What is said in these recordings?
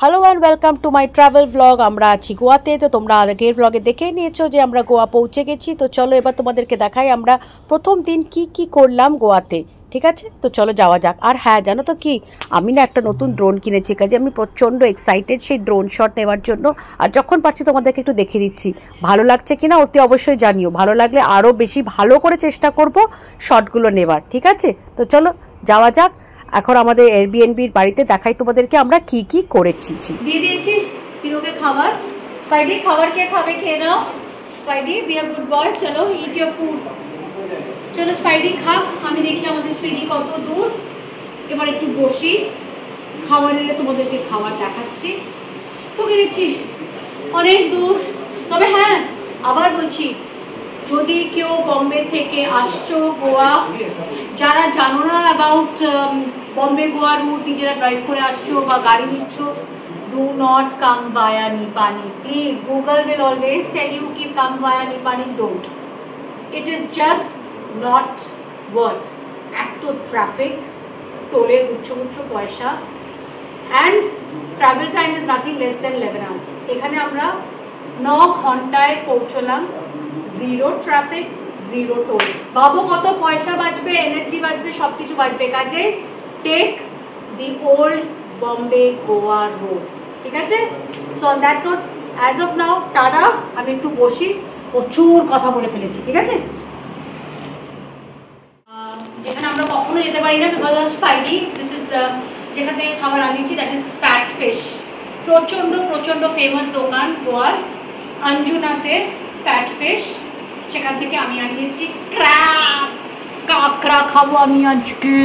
Hello and welcome to my travel blog. আমরা আছি গোয়াতে। তো তোমরা আগের ব্লগে দেখেই নিয়েছো যে আমরা গোয়া পৌঁছে গেছি। তো চলো এবার তোমাদেরকে দেখাই আমরা প্রথম দিন কি কি করলাম গোয়াতে। ঠিক আছে, তো চলো যাওয়া যাক। আর হ্যাঁ, জানো তো কি, আমি না একটা নতুন ড্রোন কিনেছি, কাজে আমি প্রচণ্ড এক্সাইটেড সেই ড্রোন শট নেওয়ার জন্য। আর যখন পারছি তোমাদেরকে একটু দেখিয়ে দিচ্ছি, ভালো লাগছে কিনা অতি অবশ্যই জানিও। ভালো লাগলে আরও বেশি ভালো করে চেষ্টা করব শটগুলো নেবার। ঠিক আছে, তো চলো যাওয়া যাক। এখন আমাদের এয়ারবিএনবির বাড়িতে দেখাই তোমাদেরকে আমরা কি কি করেছি। দিয়ে দিয়েছি পিরোকে খাবার। স্পাইডি খাবার কে খাবে, খেয়ে নাও। Spidey be a good boy, চলো ইট ইউর ফুড। চলো স্পাইডি খাক, আমি দেখি আমাদের সুইগি কত দূর। এবার একটু বসি, খাবার এলে তোমাদেরকে খাবার দেখাচ্ছি। তো গেছি অনেক দূর। তবে হ্যাঁ, আবার বলছি, যদি কেউ বম্বে থেকে আসছো গোয়া, যারা জানো না অ্যাবাউট বম্বে গোয়া রুট, নিজেরা ড্রাইভ করে আসছো বা গাড়ি নিচ্ছ, do not come via Nipani. Please, Google will always tell you ki come via Nipani. Don't. It is just not worth. Ekto traffic, toller uchcho paisa, and travel time is nothing less than 11 hours. এখানে আমরা 9 ঘন্টায় পৌঁছলাম, zero traffic, zero toll. ভাবো কত পয়সা বাঁচবে, energy বাঁচবে, সবকিছু বাঁচবে। কাজে take the old Bombay Goa road. ঠিক আছে, so on that note as of now tata. আমি একটু বসি, প্রচুর কথা বলে ফেলেছি। ঠিক আছে, যেখানে আমরা কখনো যেতে পারি না because of Spidey. This is the যেখান থেকে খাবার আনিয়েছি, দ্যাট ইজ ফ্যাট ফিশ। প্রচণ্ড ফেমাস দোকান গোয়ার, অঞ্জুনাতে ফ্যাট ফিশ। সেখান থেকে আমি আনিয়েছি ক্র্যাব, কাঁকড়া খাবো আমি আজকে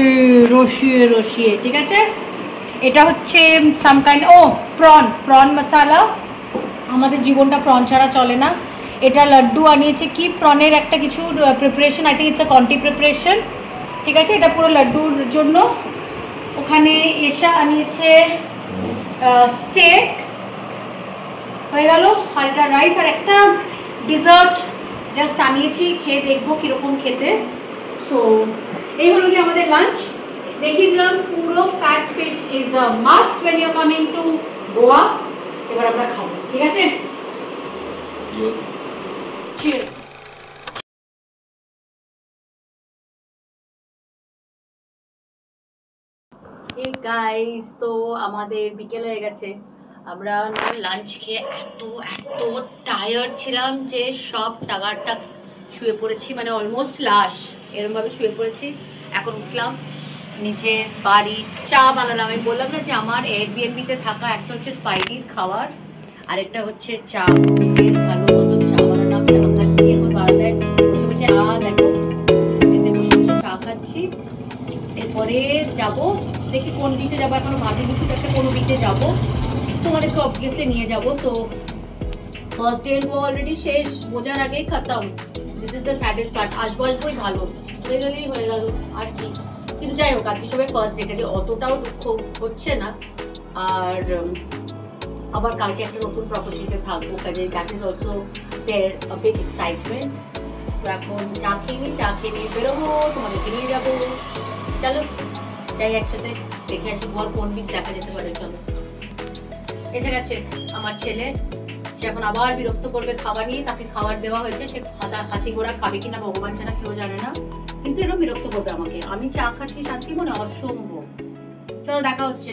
রসিয়ে রসিয়ে। ঠিক আছে, এটা হচ্ছে সাম কাইন্ড প্রন মশালা। আমাদের জীবনটা প্রন ছাড়া চলে না। এটা লাড্ডু আনিয়েছে, কি প্রনের একটা কিছু preparation, I think it's a কন্টি প্রিপারেশন। ঠিক আছে, এটা পুরো লাড্ডুর জন্য। ওখানে এসা আনিয়েছে স্টেক, হয়ে গেল। আর এটা রাইস, আর একটা ডিজার্ট জাস্ট আনিয়েছি, খেয়ে দেখবো কীরকম খেতে। সো এই হলো কি আমাদের লাঞ্চ। দেখিয়ে দিলাম পুরো। Fat fish is a must when you are coming to Goa. এবার আমরা খাবো। ঠিক আছে, চিয়ার্স। এই গাইস, তো আমাদের বিকেল হয়ে গেছে। আমরা লাঞ্চ খেয়ে এত টায়ার্ড ছিলাম যে সব টাগারটা শুয়ে পড়েছি, মানে অলমোস্ট লাশ এরমভাবে শুয়ে পড়েছি। এখন উঠলাম, নিজের বাড়ি চা বানালাম। আমি বললাম না যে আমার এয়ারবিএনবিতে থাকা একটা হচ্ছে স্পাইডির খাবার, আরেকটা হচ্ছে চা। নিজের ভালো মতো চা বানালাম, চা খাচ্ছি এখন বারান্দায় বসে বসে। দেখো এতে বসে বসে চা খাচ্ছি। এরপরে যাব, দেখি কোন বিচে যাবো, এখনো ভাবিনি কিছু একটা, কোনো বিচে যাবো, তোমাদেরকে অবভিয়াসলি নিয়ে যাব। তো ফার্স্ট ডে অলরেডি শেষ, বোঝার আগেই খতম। This is the saddest part. আসবোই ভালো, হয়ে গেলেই হয়ে গেল আর কি। কিন্তু যাই হোক, আজকে সবাই ফার্স্ট ডে, কাজে অতটাও দুঃখ হচ্ছে না। আর আবার কালকে একটা নতুন প্রপার্টিতে থাকবো, কাজে that is also there a big excitement. তো এখন চা খেয়ে নিয়ে বেরোবো, তোমাদেরকে নিয়ে যাবো। চলো যাই একসাথে, দেখে আসি বল কোন বিচ দেখা যেতে পারে। চলো, এসে গেছে আমার ছেলে। সে এখন আবার বিরক্ত করবে খাবার নিয়ে। তাকে খাবার দেওয়া হয়েছে, সে হাতি ঘোড়া খাবে কিনা ভগবান ছাড়া কেউ জানে না, কিন্তু এরকম বিরক্ত করবে আমাকে। আমি চা খাচ্ছি শান্তি মনে, অসম্ভব। চলো দেখা হচ্ছে।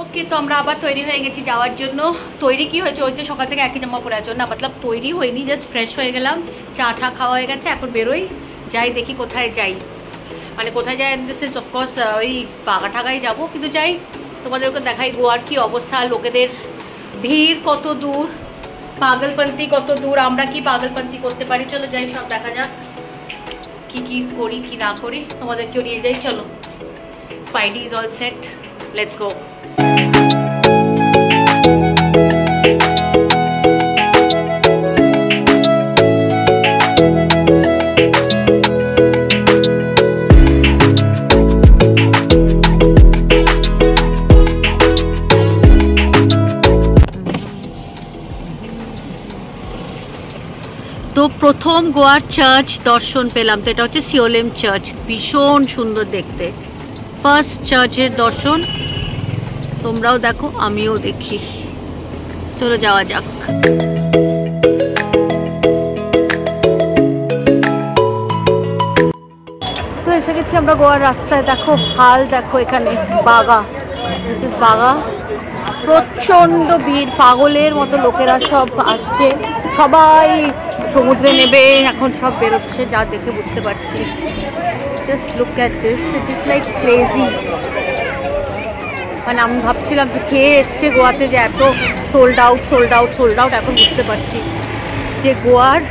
ওকে, তো আমরা আবার তৈরি হয়ে গেছি যাওয়ার জন্য। তৈরি কি হয়েছে, ওই তো সকাল থেকে একই জামা পরে আছো না, মতলব তৈরি হয়নি, জাস্ট ফ্রেশ হয়ে গেলাম, চা ঠা খাওয়া হয়ে গেছে। এখন বেরোই, যাই দেখি কোথায় যাই, মানে কোথায় যাই ইন দ্য সেন্স অফকোর্স ওই বাগা ঠাগাই যাবো, কিন্তু যাই তোমাদেরকে দেখাই গোয়ার কি অবস্থা, লোকেদের ভিড় কত দূর, পাগলপন্থী কত দূর, আমরা কি পাগলপন্থী করতে পারি। চলো যাই, সব দেখা যাক কি কি করি কি না করি, তোমাদেরকেও নিয়ে যাই। চলো, Spidey is all set, let's go. তো প্রথম গোয়ার চার্চ দর্শন পেলাম। তো এটা হচ্ছে সিওলেম চার্চ, ভীষণ সুন্দর দেখতে। ফার্স্ট চার্চের দর্শন, তোমরাও দেখো, আমিও দেখি। চলো যাওয়া যাক। তো এসে গেছি আমরা গোয়ার রাস্তায়। দেখো হাল, দেখো এখানে বাগা, দিস ইজ বাগা। প্রচণ্ড ভিড়, পাগলের মতো লোকেরা সব আসছে, সবাই সমুদ্রে নেবে এখন, সব বেরোচ্ছে, যা দেখে বুঝতে পারছি। Just look at this, it is like crazy. মানে আমি ভাবছিলাম যে কে এসছে গোয়াতে যে এত sold out sold out sold out, এখন বুঝতে পারছি যে গোয়ার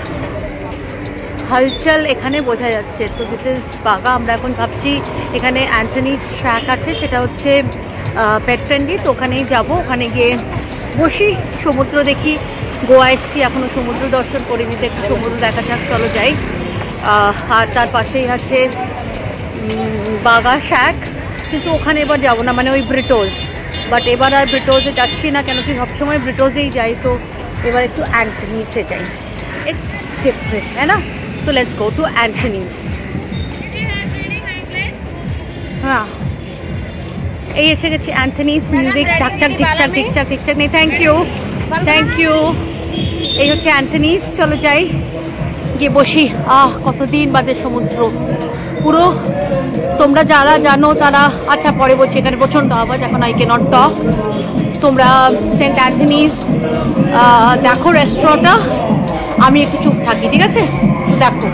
হালচাল এখানে বোঝা যাচ্ছে। তো দিস ইজ বাগা। আমরা এখন ভাবছি এখানে অ্যান্টনিজ শ্যাক আছে, সেটা হচ্ছে পেট ফ্রেন্ডলি, তো ওখানেই যাবো। ওখানে গিয়ে বসি, সমুদ্র দেখি। গোয়া এসছি, এখনও সমুদ্র দর্শন করিনি, তো একটু সমুদ্র দেখা যাক, চলো যাই। আর তার পাশেই আছে বাগা শ্যাক, কিন্তু ওখানে এবার যাবো না, মানে ওই ব্রিটোজ। বাট এবার আর ব্রিটোজে যাচ্ছি না, কেন কি সবসময় ব্রিটোজেই যাই, তো এবার একটু অ্যান্টনিজে যাই। ইটস ডিফারেন্ট, তাই না? তো লেটস গো টু অ্যান্টনিজ। হ্যাঁ, এই এসে গেছি অ্যান্টনিজ। মিউজিক ঠাকঠাক ঠিকঠাক ঠিকঠাক ঠিকঠাক নেই। Thank you, thank you. এই হচ্ছে অ্যান্টনিজ, চলো যাই, গিয়ে বসি। কতদিন বাদে সমুদ্র পুরো। তোমরা যারা জানো তারা, আচ্ছা পরে বলছি, এখানে প্রচণ্ড আওয়াজ, এখন আই ক্যানট টক। তোমরা সেন্ট অ্যান্টনিজ দেখো রেস্টুরেন্টটা, আমি একটু চুপ থাকি, ঠিক আছে? দেখো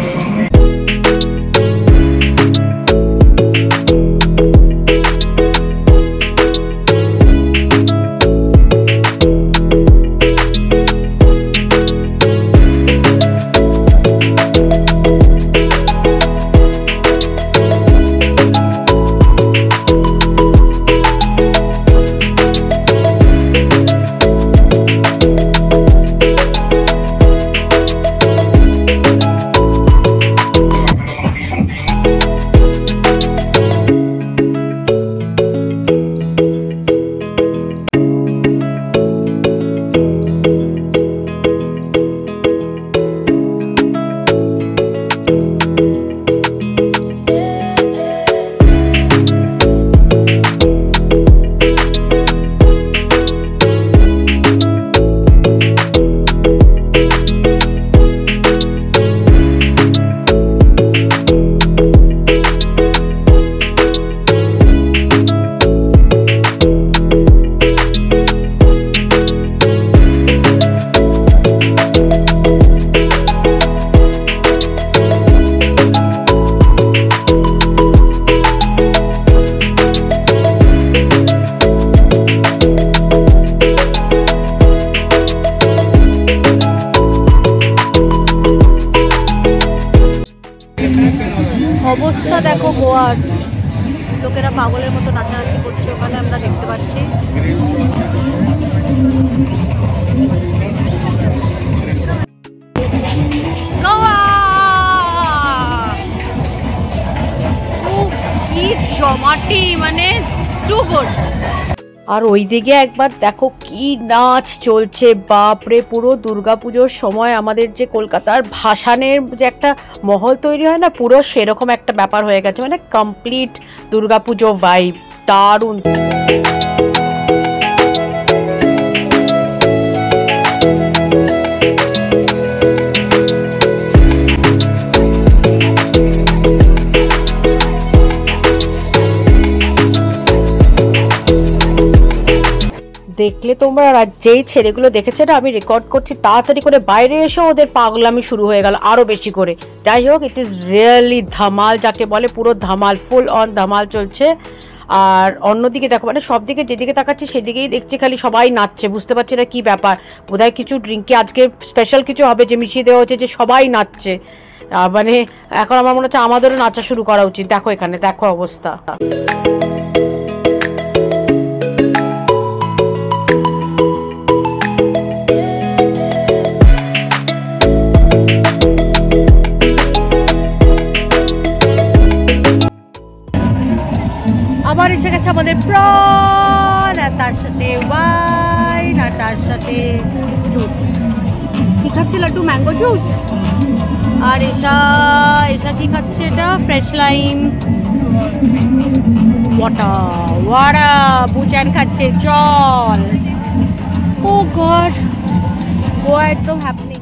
অবস্থা দেখো গোয়ার। লোকেরা পাগলের মতো নাচানাচি করছে, ওখানে আমরা দেখতে পাচ্ছি। গোয়া কি জমাটি, মানে টু গুড। আর ওই দিকে একবার দেখো কি নাচ চলছে, বাপরে! পুরো দুর্গাপুজোর সময় আমাদের যে কলকাতার ভাসানের যে একটা মহল তৈরি হয় না, পুরো সেরকম একটা ব্যাপার হয়ে গেছে, মানে কমপ্লিট দুর্গাপুজো ভাইব, দারুণ। দেখলে তোমরা, যেই ছেলেগুলো দেখেছে না আমি রেকর্ড করছি, তাড়াতাড়ি করে বাইরে এসে ওদের পাগলামি শুরু হয়ে গেল আরো বেশি করে। যাই হোক, ইট ইজ রিয়েলি ধামাল, যাকে বলে পুরো ধামাল, ফুল অন ধামাল চলছে। আর অন্যদিকে দেখো, মানে সব দিকে যেদিকে তাকাচ্ছি সেদিকেই দেখছি খালি সবাই নাচছে, বুঝতে পারছি না কি ব্যাপার। বোধহয় কিছু ড্রিঙ্কে আজকে স্পেশাল কিছু হবে যে মিশিয়ে দেওয়া হচ্ছে, যে সবাই নাচছে। মানে এখন আমার মনে হচ্ছে আমাদেরও নাচা শুরু করা উচিত। দেখো এখানে, দেখো অবস্থা। আবার এসে গেছে আমাদের প্রন, আর তার সাথে ওয়াইন, আর তার সাথে জুস। কি খাচ্ছে? Laddu, mango juice. আর এসা কি খাচ্ছে? এটা ফ্রেশ লাইম। ওয়াটা বুচান খাচ্ছে চল। ও গড, গোয়া একদম হ্যাপনিং।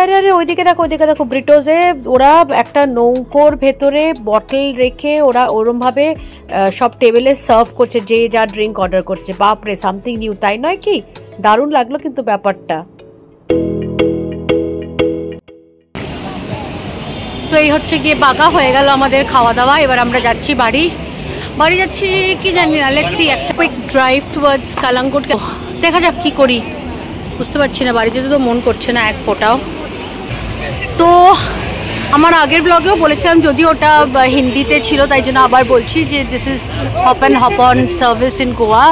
আরে আরে ওইদিকে দেখো ব্রিটোজে ওরা একটা নৌকোর ভেতরে বটল রেখে ওরা ওরমভাবে সব টেবিলে সার্ভ করছে, যে যা ড্রিঙ্ক অর্ডার করছে। বাপরে, সামথিং নিউ, তাই নয় কি? দারুণ লাগলো কিন্তু ব্যাপারটা। তো এই হচ্ছে গিয়ে বাগা, হয়ে গেল আমাদের খাওয়া দাওয়া। এবার আমরা যাচ্ছি বাড়ি যাচ্ছি কি জানি না, লেটস সি। একটা কুইক ড্রাইভ টুয়ার্ডস কালাঙ্গুট, দেখা যাক কি করি, বুঝতে পারছি না। বাড়ি যেতে তো মন করছে না এক ফোঁটাও। তো আমার আগের ব্লগেও বলেছিলাম, যদি ওটা হিন্দিতে ছিল তাই জন্য আবার বলছি যে this is hop and hop on service in Goa.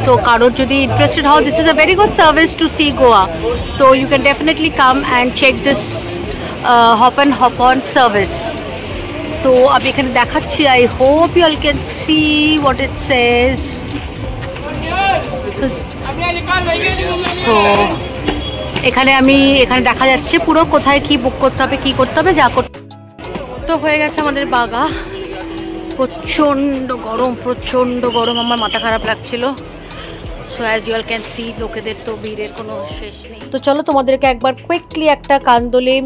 তো কারোর যদি ইন্টারেস্টেড হও, this is a very good service to see Goa. তো you can definitely come and check this hop and hop on service. তো আমি এখানে দেখাচ্ছি, I hope you all can see what it says. So এখানে দেখা যাচ্ছে পুরো কোথায় কি বুক করতে হবে, কি করতে হবে, যা করতে। তো হয়ে গেছে আমাদের বাগা। প্রচণ্ড গরম, আমার মাথা খারাপ লাগছিল। So as you all can see, লোকেদের তো ভিড়ের কোনো শেষ নেই। তো চলো তোমাদেরকে একবার কুইকলি একটা কান্দোলিম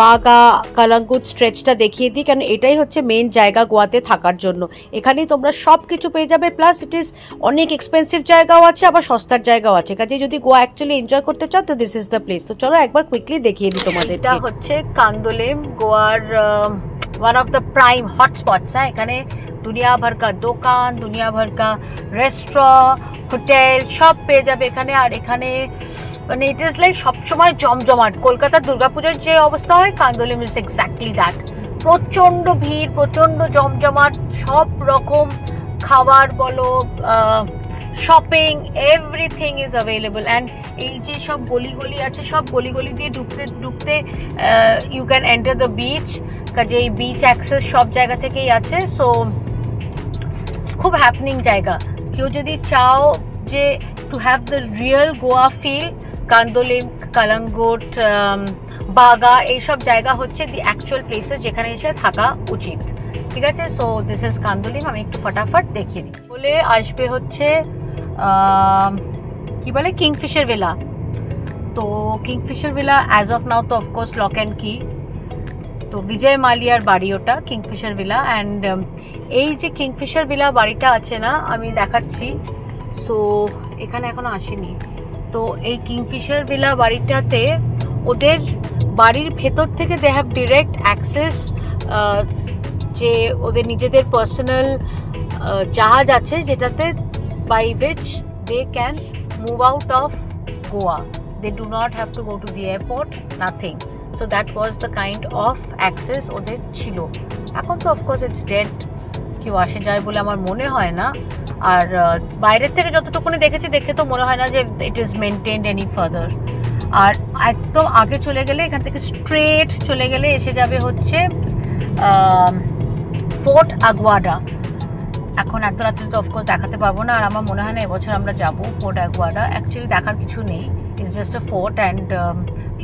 বাগা কালাঙ্গুট স্ট্রেচটা দেখিয়ে দিই, কারণ এটাই হচ্ছে মেন জায়গা গোয়াতে থাকার জন্য। এখানেই তোমরা সব কিছু পেয়ে যাবে, প্লাস ইট ইজ অনেক এক্সপেন্সিভ জায়গাও আছে, আবার সস্তার জায়গাও আছে। কাজে যদি গোয়া অ্যাকচুয়ালি এনজয় করতে চাও তো দিস ইজ দ্য প্লেস। তো চলো একবার কুইকলি দেখিয়ে দিই তোমাদের। এটা হচ্ছে কান্দোলিম, গোয়ার one of the prime hotspots. হ্যাঁ, এখানে দুনিয়া ভর কা দোকান, দুনিয়া ভর কা রেস্টুরেন্ট, হোটেল সব পেয়ে যাবে এখানে। আর এখানে মানে ইট ইজ লাইক সবসময় জমজমাট। কলকাতার দুর্গাপুজোর যে অবস্থা হয়, কান্দোলিম ইজ এক্স্যাক্টলি দ্যাট। প্রচণ্ড ভিড়, প্রচণ্ড জমজমাট, সব রকম খাবার বলো, shopping, everything is available. And এই যে সব গলি আছে, সব গলি দিয়ে ঢুকতে you can enter the beach. কাজে এই বিচ অ্যাক্সেস সব জায়গা থেকেই আছে। সো খুব হ্যাপনিং জায়গা। কেউ যদি চাও যে to have the real Goa feel, Candolim, Calangute, Baga এইসব জায়গা হচ্ছে দি অ্যাকচুয়াল প্লেসেস যেখানে এসে থাকা উচিত। ঠিক আছে, সো দিস ইজ কান্দোলিম। আমি একটু ফটাফট দেখিয়ে দিই। বলে আসবে হচ্ছে কি বলে কিংফিশার ভিলা। তো কিংফিশার ভিলা অ্যাজ অফ নাও তো অফকোর্স লক অ্যান্ড কি। তো বিজয় মালিয়ার বাড়ি ওটা, কিংফিশার ভিলা। অ্যান্ড এই যে কিংফিশার ভিলা বাড়িটা আছে না, আমি দেখাচ্ছি। সো এখানে এখনো আসেনি। তো এই কিংফিশার ভিলা বাড়িটাতে ওদের বাড়ির ভেতর থেকে দে হ্যাভ ডিরেক্ট অ্যাক্সেস, যে ওদের নিজেদের পার্সোনাল জাহাজ আছে যেটাতে by which they can move out of Goa. They do not have to go to the airport, nothing. So that was the kind of access ওদের ছিল। এখন তো অফকোর্স ইটস ডেড, কেউ আসে যায় বলে আমার মনে হয় না। আর বাইরের থেকে যতটুকুনি দেখেছি, দেখে তো মনে হয় না যে it is maintained any further. আর একদম আগে চলে গেলে, এখান থেকে স্ট্রেট চলে গেলে এসে যাবে হচ্ছে ফোর্ট আগুয়াডা। এখন এত রাত্রে তো অফকোর্স দেখাতে পারবো না, আর আমার মনে হয় না এবছর আমরা যাবো ফোর্ট আগুয়াডা। অ্যাকচুয়ালি দেখার কিছু নেই, it's just a fort and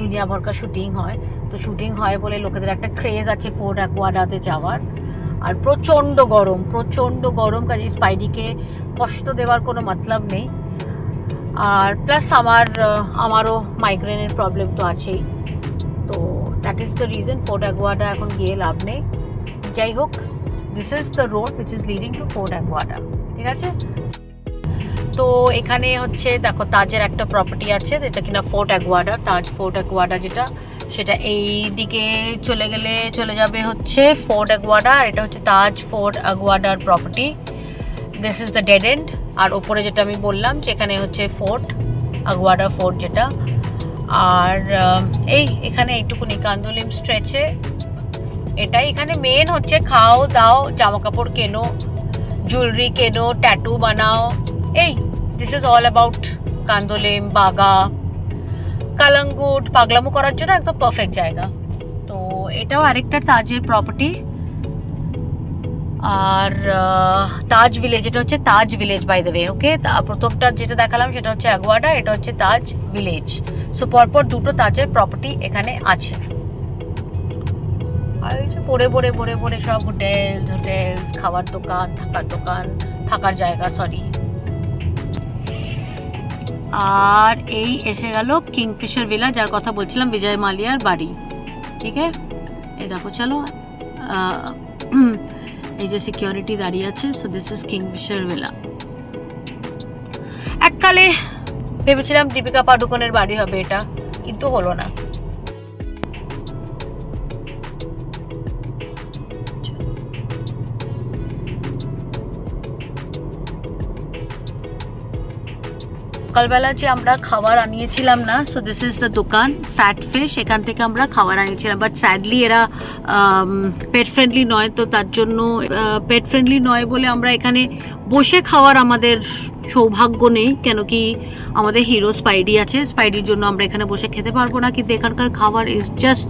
দুনিয়া ভরকা শুটিং হয়। তো শুটিং হয় বলে লোকেদের একটা ক্রেজ আছে ফোর্ট আগুয়াডাতে যাওয়ার। আর প্রচণ্ড গরম, কাজে স্পাইডিকে কষ্ট দেওয়ার কোনো মতলব নেই। আর প্লাস আমারও মাইগ্রেনের প্রবলেম তো আছেই। তো that is the reason Fort Aguada এখন গিয়ে লাভ নেই। যাই হোক, this is the road which is leading to Fort Aguada. ঠিক আছে, তো এখানে হচ্ছে দেখো তাজের একটা প্রপার্টি আছে, যেটা কিনা ফোর্ট আগুয়াডা, তাজ ফোর্ট আগুয়াডা যেটা, সেটা এই দিকে চলে যাবে হচ্ছে ফোর্ট আগুয়াডা। আর এটা হচ্ছে তাজ ফোর্ট আগুয়াডার property. This is the dead end. আর ওপরে যেটা আমি বললাম যেখানে হচ্ছে ফোর্ট আগুয়াডা ফোর্ট যেটা। আর এখানে এইটুকুনি কান্দোলিম স্ট্রেচে এটাই। এখানে মেন হচ্ছে খাও দাও, জামা কাপড় কেনো, জুয়েলারি কেনো, ট্যাটু বানাও। দিস ইজ অল অ্যাবাউট কান্দোলিম, বাগা, কালাঙ্গুট। পাগলামো করার জন্য একদম পারফেক্ট জায়গা। তো এটাও আরেকটা তাজের প্রপার্টি। আর তাজ ভিলেজ, এটা হচ্ছে তাজ ভিলেজ বাই দ্য ওয়ে। ওকে, প্রথমটা যেটা দেখালাম সেটা হচ্ছে আগুয়াডা, এটা হচ্ছে তাজ ভিলেজ। সো পরপর দুটো তাজের প্রপার্টি এখানে আছে। আর এই যে পড়ে পড়ে পড়ে পড়ে সব হোটেলস খাবার দোকান থাকার জায়গা সরি। আর এই এসে গেল কিংফিশার ভিলা, যার কথা বলছিলাম, বিজয় মালিয়ার বাড়ি। ঠিক আছে, এই দেখো চলো, এই যে সিকিউরিটি দাঁড়িয়ে আছে। So this is Kingfisher villa. এককালে ভেবেছিলাম দীপিকা পাডুকোনের বাড়ি হবে এটা, কিন্তু হলো না। সকালবেলা যে আমরা খাবার আনিয়েছিলাম না, সো দিস ইজ দ্য দোকান ফ্যাট ফিশ, এখান থেকে আমরা খাবার আনিয়েছিলাম, বাট স্যাডলি এরা পেট ফ্রেন্ডলি নয়, তো তার জন্য পেট ফ্রেন্ডলি নয় বলে আমরা এখানে বসে খাওয়ার আমাদের সৌভাগ্য নেই, কেন কি আমাদের হিরো স্পাইডি আছে, স্পাইডির জন্য আমরা এখানে বসে খেতে পারবো না, কিন্তু এখানকার খাবার ইজ জাস্ট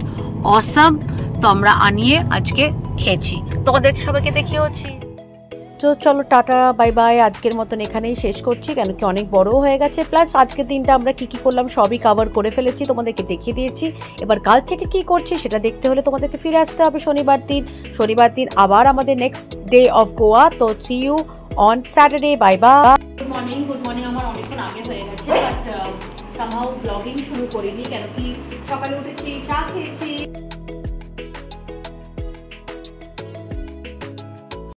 অসাম। তো আমরা আনিয়ে আজকে খেয়েছি, তোমাদের সবাইকে দেখিয়ে হচ্ছি। তো চলো টাটা বাই বাই, আজকের মতন এখানেই শেষ করছি, কেন কি অনেক বড় হয়ে গেছে, প্লাস আজকের দিনটা আমরা কি কি করলাম সবই কভার করে ফেলেছি, তোমাদেরকে দেখিয়ে দিয়েছি। এবার কাল থেকে কি করছি সেটা দেখতে হলে তোমাদেরকে ফিরে আসতে হবে শনিবার দিন আবার আমাদের নেক্সট ডে অফ গোয়া। তো see you on Saturday, bye bye. Good morning. আমার অনেকক্ষণ আগে হয়ে গেছে, বাট সামহাউ ব্লগিং শুরু করিনি, কেন কি সকালে উঠেছি, চা খেয়েছি।